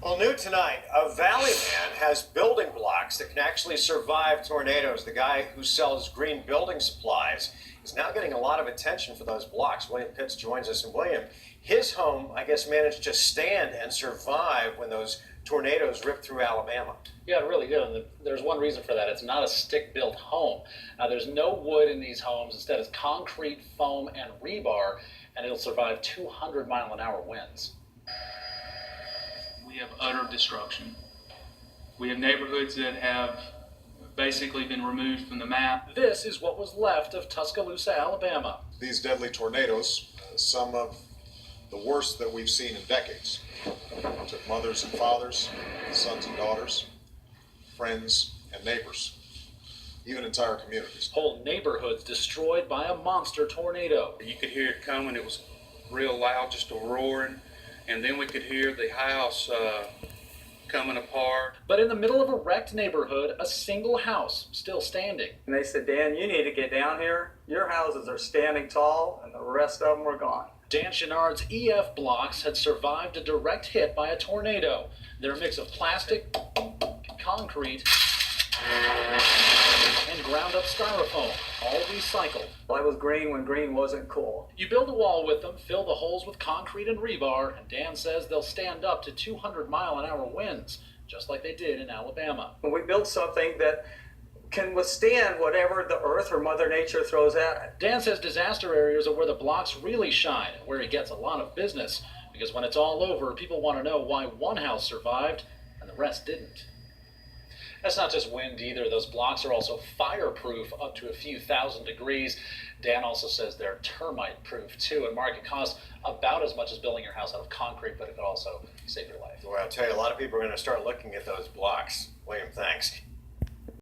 Well, new tonight, a Valley man has building blocks that can actually survive tornadoes. The guy who sells green building supplies is now getting a lot of attention for those blocks. William Pitts joins us. And William, his home, I guess, managed to stand and survive when those tornadoes ripped through Alabama. Yeah, it really did. And there's one reason for that. It's not a stick-built home. Now, there's no wood in these homes. Instead, it's concrete, foam, and rebar, and it'll survive 200-mile-an-hour winds. We have utter destruction. We have neighborhoods that have basically been removed from the map. This is what was left of Tuscaloosa, Alabama. These deadly tornadoes, some of the worst that we've seen in decades, took mothers and fathers, sons and daughters, friends and neighbors, even entire communities. Whole neighborhoods destroyed by a monster tornado. You could hear it coming. It was real loud, just a roaring. And then we could hear the house coming apart. But in the middle of a wrecked neighborhood, a single house still standing. And they said, Dan, you need to get down here. Your houses are standing tall, and the rest of them were gone. Dan Chenard's EF blocks had survived a direct hit by a tornado. They're a mix of plastic, concrete, and ground up styrofoam, all recycled. I was green when green wasn't cool. You build a wall with them, fill the holes with concrete and rebar, and Dan says they'll stand up to 200-mile-an-hour winds, just like they did in Alabama. When we build something that can withstand whatever the earth or Mother Nature throws at it. Dan says disaster areas are where the blocks really shine, and where he gets a lot of business, because when it's all over, people want to know why one house survived and the rest didn't. That's not just wind either. Those blocks are also fireproof up to a few thousand degrees. Dan also says they're termite proof too. And Mark, it costs about as much as building your house out of concrete, but it could also save your life. Well, I'll tell you, a lot of people are going to start looking at those blocks. William, thanks.